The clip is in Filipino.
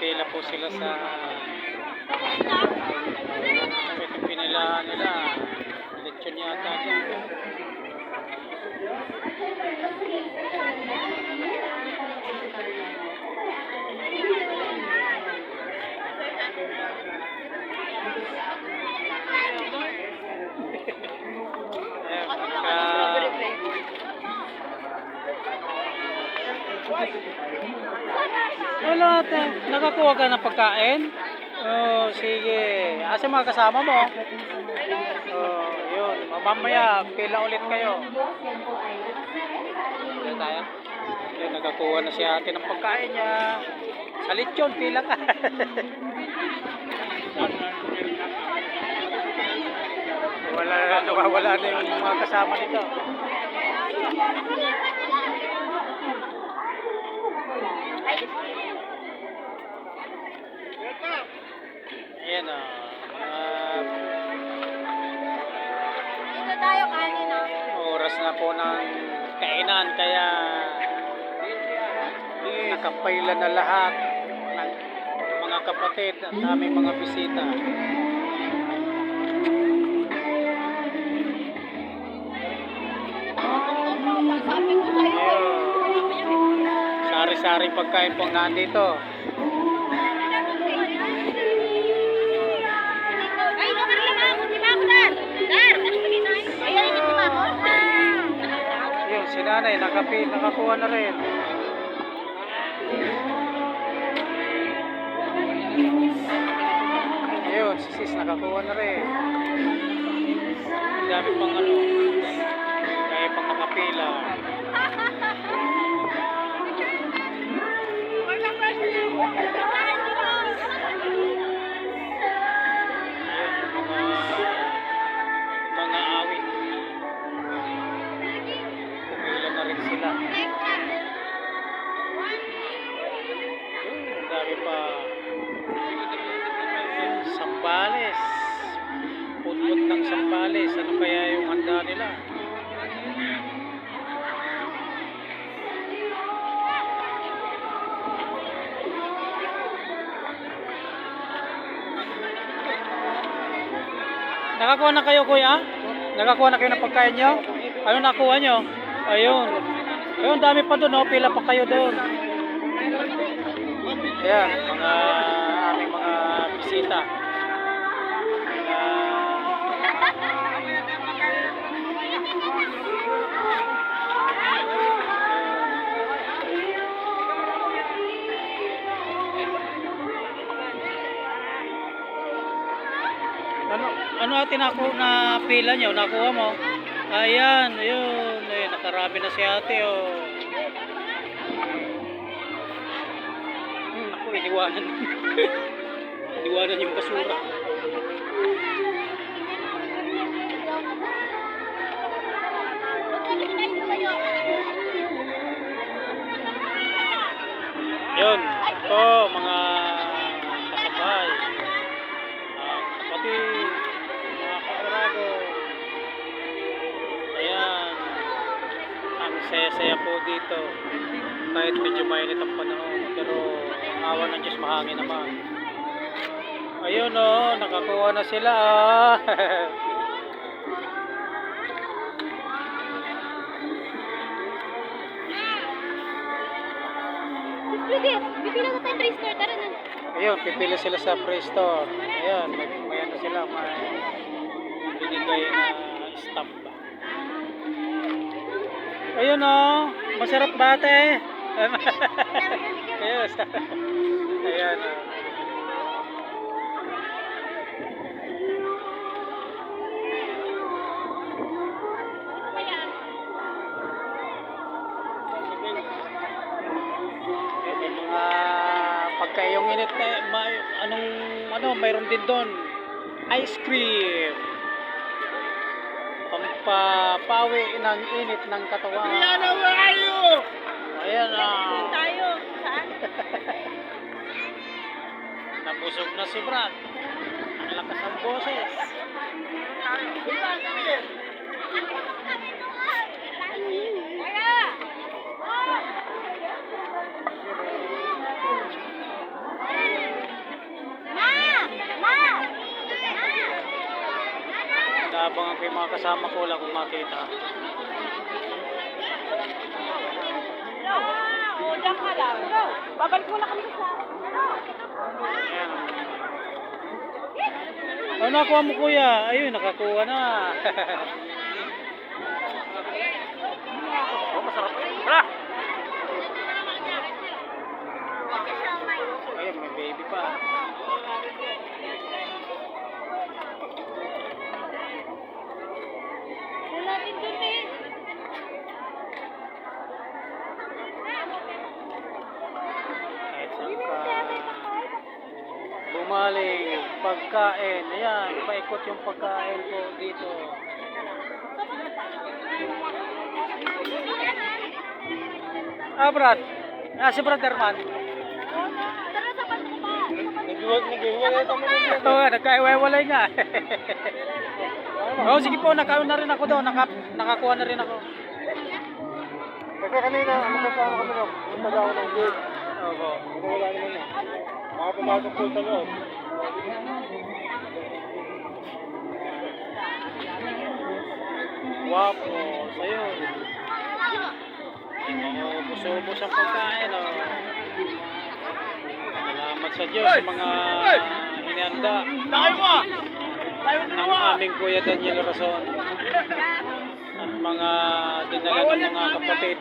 Nakapila po sila sa pinila nila. Lechon yata dyan. Wala ate, nakakuha ka ng pagkain? Oh, sige. Asa mga kasama mo? Oh, yun. Mamaya, pila ulit kayo. Pila tayo? Yun, nakakuha na si ate ng pagkain niya. Sa lechon, pila ka. Wala na yung mga kasama nito. Ayan o. Dito tayo kanina. Oras na po ng kainan kaya nakapayla na lahat ng mga kapatid at aming mga bisita. Sabi ko sa'yo. Sari-sari pagkain pong nandito. Yun, si nanay nakakuha na rin. Ayun, si sis nakakuha na rin. Dami pang ano, kaya pang nakapila. Mga awit. Pumila na rin sila. Ang dami pa. Sambales. Putput ng sambales. Ano kaya yung handa nila? Nakakuha na kayo, kuya? Nakakuha na kayo ng pagkain nyo? Ano nakuha nyo? Ayun. Ayun, dami pa doon, oh. Pila pa kayo doon. Ayan, aming mga bisita. Ano ate na pila nyo? Nakuha mo? Ayan, ayun. Eh, nakarami na si ate, oh. Ako, iniwanan. Iniwanan yung basura. Yun. Ito, mga kasabay. Kapatid. Ayan, ang saya-saya po dito kahit medyo mainit ang panahon pero ang awa ng Diyos mahangin naman. Ayun o, nakakuha na sila Pipila na tayo pre store, tara na. Ayun, pipila sila sa pre-store. Ayan, may ano sila, may binigay na stamp. Ayun o, masarap bate. Ayun, ayan o. May mga pagkayong init mayroon din doon. Ice cream. Pampapawi ng init ng katawan. Ayan o, ayan o. Tayo, saan? Nabusog na si Brad. Ang lakas ng boses. Kaya! Inaabangan ko yung mga kasama ko lang kung makita. Diyan ka lang. Babalik muna kami sa Ayan. Ano nakuha mo kuya? Ayun, nakakuha na. Oh, masarap. Wala! Ayun, may baby pa. Wala din dun eh. Kahit saan ka bumaling, pagkain. Ayan, paikot yung pagkain ko dito. Ah, Brad. Ah, si Brad Herman. Tara sa kanto pa. Nag-iwalay kami ng Ito nga, nagkaiwalay nga. Oh, sige po, nakaon na rin ako doon. Nakakuha na rin ako. Kasi kanina, magkasama kami ng punta daw ng gate. Opo. Wala naman na. Mga pumasok po sa loob. Wapo, sa'yo. Ubus-ubus ang pagkain, oh. Salamat sa Diyos sa mga hinihanda ng aming Kuya Daniel Rason at mga dinala ng mga kapatid.